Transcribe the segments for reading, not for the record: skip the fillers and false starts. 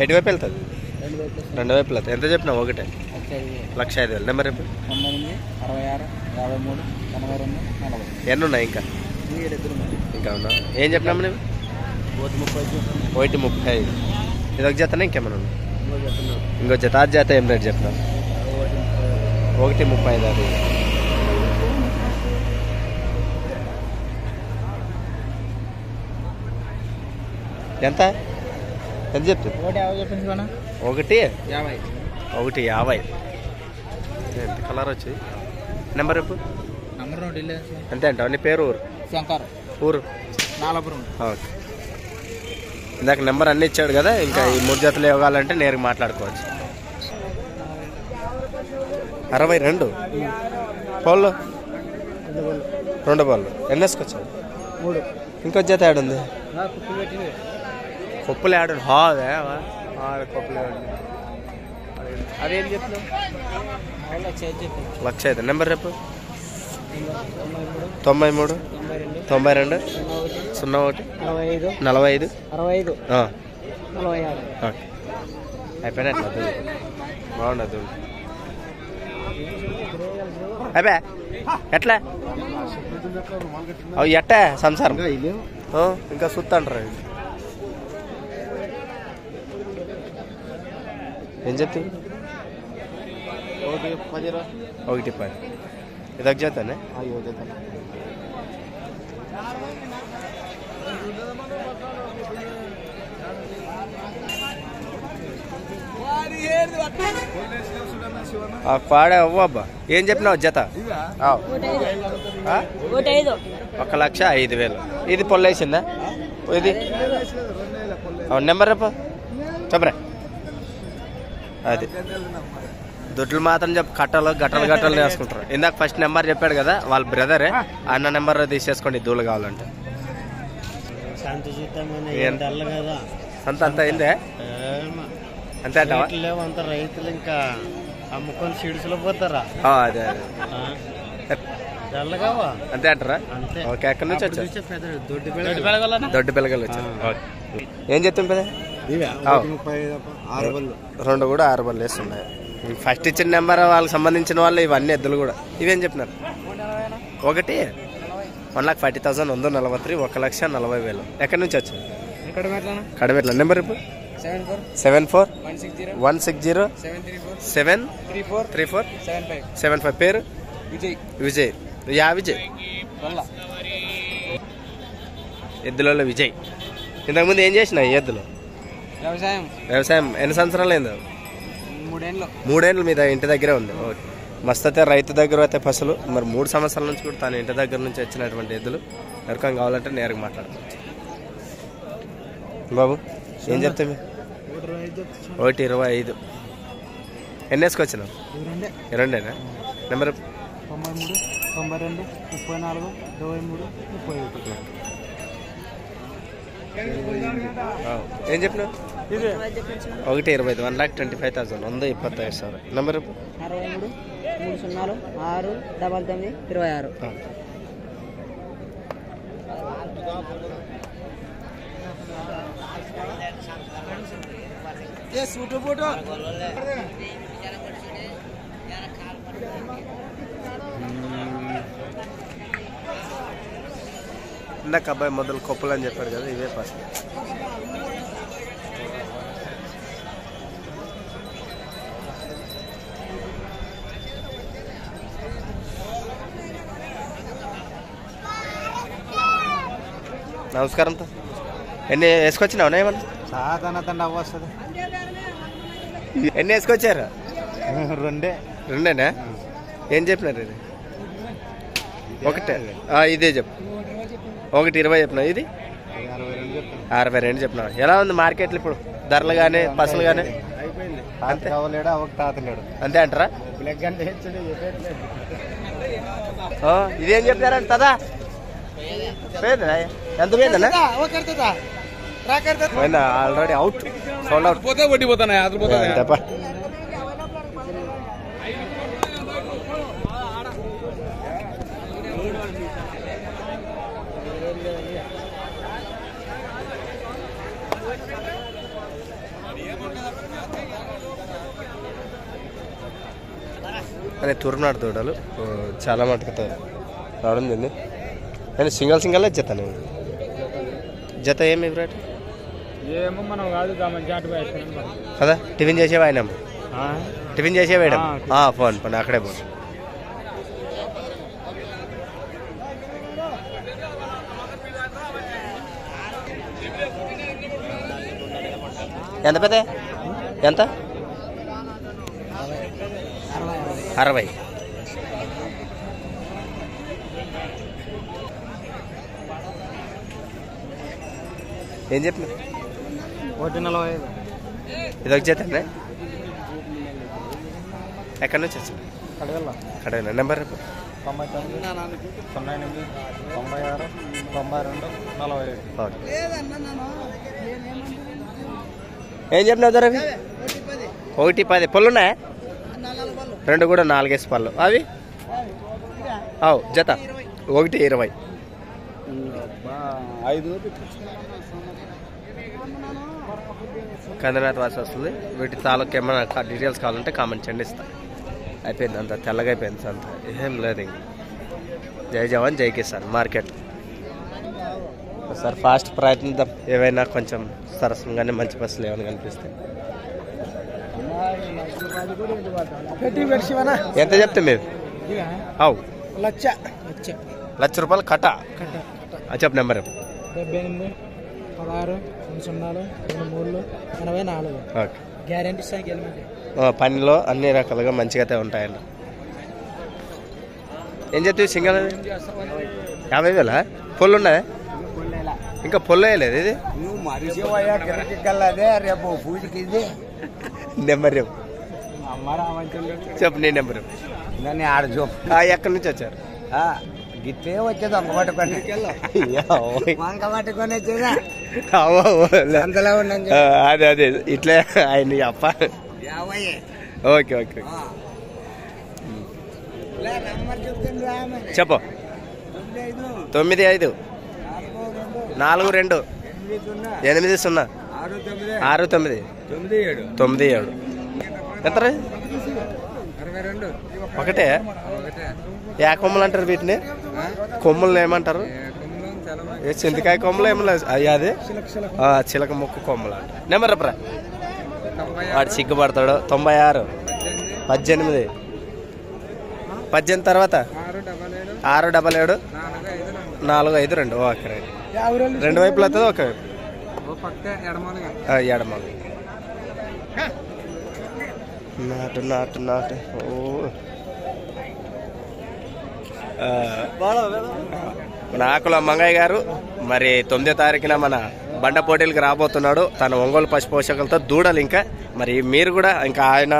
ఎటువైపు వెళ్తుంది? రెండు వైపులు వెళ్తాయి. ఎంత చెప్పినావు? ఒకటే 1,05,000. నెంబర్ చెప్పు. 96, 63, 83, 40. ఎన్ని ఉన్నాయి ఇంకా? ఇంకా ఉన్నా. ఏం చెప్పినాము నువ్వు? 1,35. ఇది ఒక జతనే ఇంకేమైనా ఉన్నా? ఇంకో జత. ఆ జత ఏం రేట్ చెప్పినావు? 1,35. ఎంత ఎంత చెప్తుంది? 1,50. ఎంత కలర్ వచ్చి? నెంబర్ చెప్పు. అంతే అంటావు? నీ పేరు? ఊరు? శంకర్. ఊరు? నాలపురం. ఓకే. ఇందాక నెంబర్ అన్నీ ఇచ్చాడు కదా, ఇంకా ఈ 3 జతలు ఇవ్వాలంటే నేరుగా మాట్లాడుకోవచ్చు. 62 పళ్ళు? 2 పళ్ళు. ఎన్ని వేసుకొచ్చావు? 3. ఇంకో జత ఏడుంది? కొప్పులు ఏడు. హాదే కొప్పులు ఏడు. అదేం చెప్తున్నావు? 1,05,000. నెంబర్ చెప్పు. 93, 92, 01, 45. అయిపోయినట్టు బాగుండదు. అయిపోయా ఎట్లా? అవి ఎట్టా సంసారం ఇంకా సుత్త అంటారు. ఏం చెప్తుంది? 1,10. ఇదొక జతనే? పాడే అవ్వబ్బా. ఏం చెప్పినావు జత? 1,05,000. ఇది పొల్లేసిందా? ఇది నెంబర్ రేపు చెప్పరా? అది దుడ్లు మాత్రం చెప్పు. గట్టలు వేసుకుంటారు. ఇందాక ఫస్ట్ నెంబర్ చెప్పాడు కదా వాళ్ళ బ్రదరే. అన్న నెంబర్ తీసేసుకోండి దూలు కావాలంటే. అంత అయిందే అంతే అంటావా? అంత రైతులు ఇంకా అమ్ముకొని సీడ్స్లో పోతారా? అదే అంతే అంటారా? ఓకే. ఎక్కడి నుంచి వచ్చారు? దొడ్డి పిల్లగలు వచ్చారు. ఏం చెప్తాం కదా? 2 కూడా 6 బళ్ళు వేస్తున్నాయి. ఫస్ట్ ఇచ్చిన నెంబర్ వాళ్ళకి సంబంధించిన వాళ్ళు ఇవన్నీ ఎద్దులు కూడా. ఇవేం చెప్పినారు? 1,40,000 ఉంది. 43, 1,40,000. ఎక్కడి నుంచి వచ్చారు? కడమెట్ల. నెంబర్ ఇప్పుడు 74 160 734 75. పేరు విజయ్. విజయ్ ఎద్దులలో విజయ్. ఇంతకుముందు ఏం చేసినా ఈ ఎద్దులు? వ్యవసాయం. ఎన్ని సంవత్సరాలు అయిందో? 3 ఏళ్ళు మీద ఇంటి దగ్గరే ఉంది. ఓకే. మస్తు అయితే రైతు దగ్గర అయితే పసులు. మరి 3 సంవత్సరాల నుంచి కూడా తను ఇంటి దగ్గర నుంచి వచ్చినటువంటి ఎద్దులు. ఎవరికైనా కావాలంటే నేరుగా మాట్లాడుకోవచ్చు. బాబు ఏం చెప్తాం? 1,25. ఎన్ని వేసుకొచ్చినావు? 2. నెంబర్ 93, 92, 34, 23, 31. ఏం చెప్పినావు? 1,25,000. 1,25,000. 125,000. నెంబర్ 63, 30, 6, 99, 26. ఇందాక అబ్బాయి మొదలు కొప్పులు అని చెప్పాడు కదా, ఇవే ఫస్ట్. నమస్కారం. ఎన్ని వేసుకొచ్చినావునా? ఏమన్నా వస్తుంది. ఎన్ని వేసుకొచ్చారు? 2. ఏం చెప్పినారు? ఇది 1. ఇదే చెప్పు. 1,20 చెప్పినా. ఇది 62 చెప్పినా. ఎలా ఉంది మార్కెట్లు ఇప్పుడు ధరలు కానీ పసలు కానీ? అంతే అంతే అంటారా? ఇదేం చెప్పారంట కదా? ఎంత పోయిందన్నా? Already out. Sold out. తప్ప అనే తూర్పునాడు దూడలు చాలా మటుకు రావడం జరిగింది. నేను సింగల్ జత నేను జత ఏమి రేట్ ఏమో మనం కాదు కదా టిఫిన్ చేసేవా ఆయన టిఫిన్ చేసేవాడు ఫోన్ అక్కడే పోను. ఎంత పెద్ద ఎంత 60. ఏం చెప్పిన 145. ఇదొక జతనే ఎక్కడి నుంచి వచ్చింది కడగల నెంబర్ 99 09 96 92 47. ఏం చెప్పినావు ధర అవి 110 పళ్ళు ఉన్నాయా 2 కూడా 4 పళ్ళు అవి జత 120. కందనాథ్ వాసి వస్తుంది. వీటి తాలూకు ఏమైనా డీటెయిల్స్ కావాలంటే కామెంట్ చేయండి ఇస్తా. అయిపోయింది అంత తెల్లగా అయిపోయింది అంత ఏం లేదు ఇంక. జై జవాన్ జై కిసాన్ మార్కెట్ సార్ ఫాస్ట్ ప్రయత్నిద్దాం ఏవైనా కొంచెం సరసంగానే మంచి బస్సులు ఏమైనా కనిపిస్తాయి. ఎంత చెప్తే మీరు లక్ష రూపాయలు కట్ట చెప్పు నెంబర్ 78 16 0 83 84 గ్యారెంటీ సైకిల్ పనిలో అన్ని రకాలుగా మంచిగా ఉంటాయండి. ఏం చెప్తావు సింగల్ 50,000 పొల్లు ఉన్నాయా ఇంకా పొల్లు వేయలేదు ఇది నెంబర్ చెప్పు నీ నెంబర్ ఎక్కడి నుంచి వచ్చారు గిట్లే వచ్చేది అంక పట్టుకొని వచ్చేదా అదే ఇట్లే ఆయన అప్ప ఓకే చెప్పు 95 42 80 69 97 ఎంత ఒకటే యా కొమ్మలు అంటారు వీటిని కొమ్ములు ఏమంటారు చింతకాయ కొమ్మలు ఏమన్నా అదే చిలక ముక్కు కొమ్మలు అంటారు. నెంబర్ చెప్పరా వాడు సిగ్గుపడతాడు 96 18 తర్వాత 677 452 ఓకే రైట్ 2 వైపులు అవుతుంది ఒక ఎడమలు నాటు నాకుల మంగయ్య గారు మరి 9వ తారీఖున మన బండ పోటీలకు రాబోతున్నాడు. తన ఒంగోలు పశు పోషకులతో దూడలు ఇంకా మరి మీరు కూడా ఇంకా ఆయన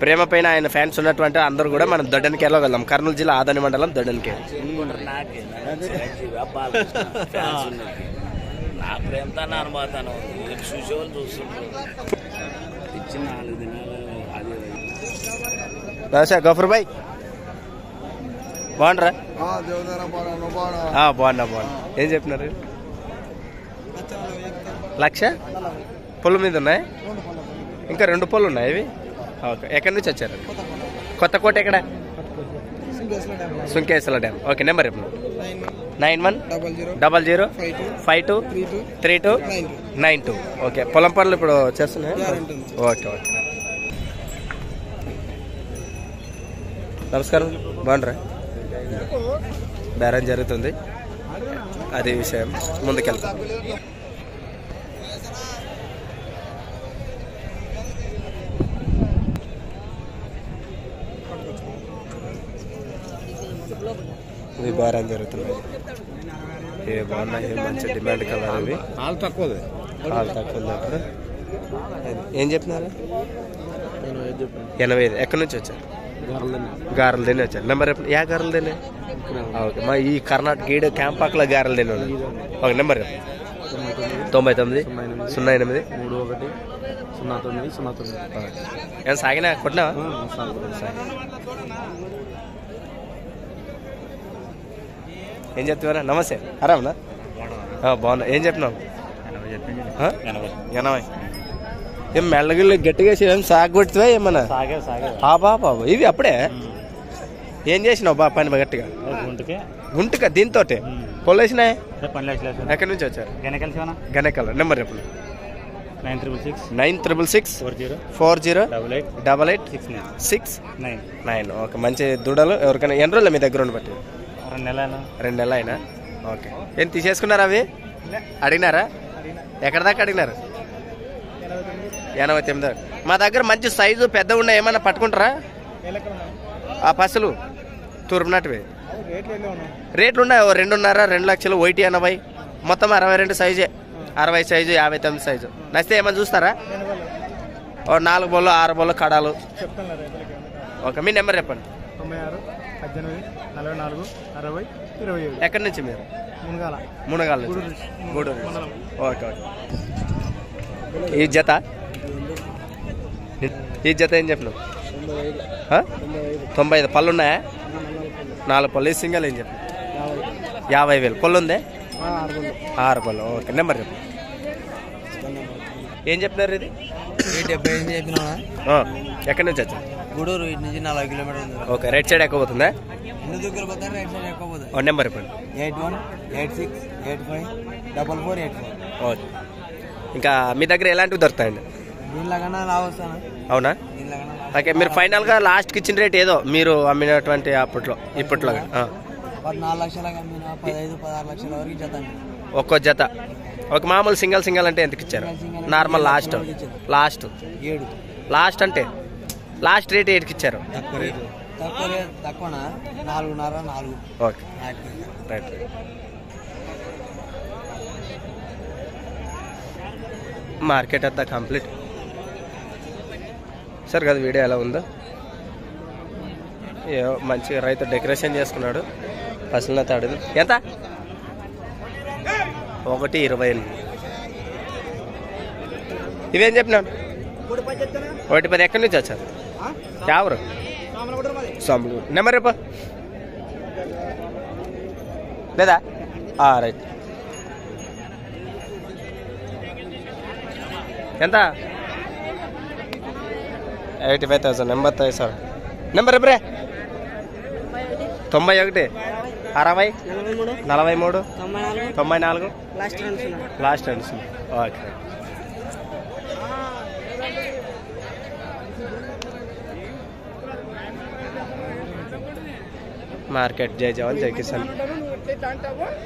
ప్రేమ పైన ఆయన ఫ్యాన్స్ ఉన్నటువంటి అందరూ కూడా మనం దొడ్డనికి వెళ్ళగలం. కర్నూలు జిల్లా ఆదోని మండలం దొడ్డనికి. గఫర్ భాయ్ బాగుండరా బాగున్నా ఏం చెప్పినారు లక్ష పొలం మీద ఉన్నాయి ఇంకా 2 పొలం ఉన్నాయి ఇవి ఓకే. ఎక్కడి నుంచి వచ్చారు కొత్తకోట ఎక్కడ Sunkeshwara dam okay. Number 91 00 52 32 92 okay. పొలం పనులు ఇప్పుడు చేస్తున్నాయి ఓకే. నమస్కారం బాగుండరా బేరం జరుగుతుంది అదే విషయం ముందుకెళ్తాం. ఇది బేరం జరుగుతుంది. ఏ బాగున్నాయి మంచి డిమాండ్ కలర్ ఇవి హాల్ తక్కువ ఉంది. ఏం చెప్పినారు 85. ఎక్కడి నుంచి వచ్చారు గారెలు తిని వచ్చారు. నెంబర్ యా గారెలు తిని ఓకే. మా ఈ కర్ణాటక ఈడ క్యాంపాక్లో గారెలు తిని ఉన్నాయి ఒక నెంబర్ 99 08 31 09 ఏం సాగినా కొట్టినావా ఏం చెప్తావరా నమస్తే ఆరామనా బాగున్నా ఏం చెప్పినావు 80 ఏం మెల్లగిల్లు గట్టిగా ఏం సాగు కొడుతువా ఏమన్నా బాబా ఇవి అప్పుడే ఏం చేసినావు బా పని గట్టిగా? గుంటుక దీంతో పొల్లు వేసినాయి. ఎక్కడి నుంచి వచ్చారు? గనకల్. నెంబర్ చెప్పండి. 966 40 88 ఓకే. మంచి దూడలు. ఎవరికైనా ఎన్ని రోజులు మీ దగ్గర ఉండి బట్టి? 2 నెలలు అయినా. ఓకే. ఏం తీసేసుకున్నారా అవి? అడిగినారా? ఎక్కడి దాకా అడిగినారు? 89. మా దగ్గర మంచి సైజు పెద్ద ఉన్నాయి, ఏమన్నా పట్టుకుంటారా? ఆ పసులు తూర్పునట్టువి రేట్లు ఉన్నాయి. 2.5 2 లక్షలు 180 మొత్తం 62 సైజే. 60 సైజు 59 సైజు. నచ్చితే ఏమన్నా చూస్తారా? 4 బోళ్ళు 6 బోళ్ళు కడాలు. ఓకే. మీ నెంబర్ చెప్పండి. 96 44 60 27. ఎక్కడి నుంచి మీరు? మునగాల నుంచి. గూడూరు. ఓకే. ఓకే. ఈ జత ఏం చెప్పినావు? 95. పళ్ళు ఉన్నాయా? 4 పళ్ళు. ఈ సింగల్ ఏం చెప్పిన? 50,000. పళ్ళు ఉందే? 6 పళ్ళు. ఓకే. నెంబర్ చెప్పు. ఏం చెప్తున్నారు ఇది? 75 చెప్పినా. ఎక్కడి నుంచి వచ్చా? గూడూరు నుంచి 40 కిలోమీటర్లు. ఓకే. రైట్ సైడ్ ఎక్కువ పోతుందా? రైట్ సైడ్ ఎక్కువ పోతుంది. నెంబర్ చెప్పండి. 81 86 85 44 84. ఓకే. ఇంకా మీ దగ్గర ఎలాంటివి దొరుకుతాయండి? దీనిలాగా లావస్తాను. అవునా? ఓకే. మీరు ఫైనల్గా లాస్ట్కి ఇచ్చిన రేట్ ఏదో మీరు అమ్మినటువంటి ఇప్పట్లో 14 లక్షలకు అమ్మిన 15 16 లక్షల వరకు జత. ఒక్కో జత. ఒక మామూలు సింగల్ అంటే ఎంతకి ఇచ్చారు? Normal last 7. లాస్ట్ అంటే లాస్ట్ రేట్ 8కి ఇచ్చారు. తక్కువనా? 4.5 4. ఓకే. రైట్. మార్కెట్ అంతా కంప్లీట్. సార్ కదా వీడియో ఎలా ఉందో? మంచిగా రైతు డెకరేషన్ చేసుకున్నాడు. పసుల తాడు ఎంత? 1.20. ఇవేం చెప్పినాను? 1.10. ఎక్కడి నుంచి వచ్చారు? ఎవరు? సోమలు. నెంబర్ రేపు లేదా? రైట్. ఎంత? 85,000. Number sir. నెంబర్ రేపరే 91 60 43 94 లాస్ట్ 2. ఓకే. మార్కెట్ జై జవాన్ జై కిసాన్.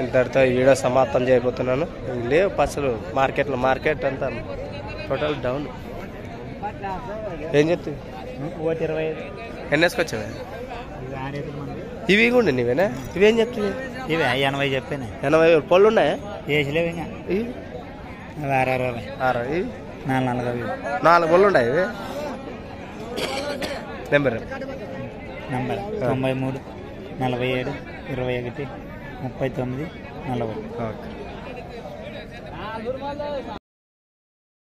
ఇంతటితో ఈ వీడియో సమాప్తం చేయబోతున్నాను. లేవు పసలు మార్కెట్ అంతా టోటల్ డౌన్. ఏం చెప్తుంది? 1.25. ఎన్ని వేసుకొచ్చావా? ఇవి కూడా నీవేనా? ఇవేం చెప్తుంది? ఇవే 80 చెప్పాను. 80,000. పళ్ళు ఉన్నాయా? వేసలేవు. ఇంకా 6 4 పళ్ళు ఉన్నాయి. ఇవి నెంబర్ 93 47 21 39 40. ఓకే.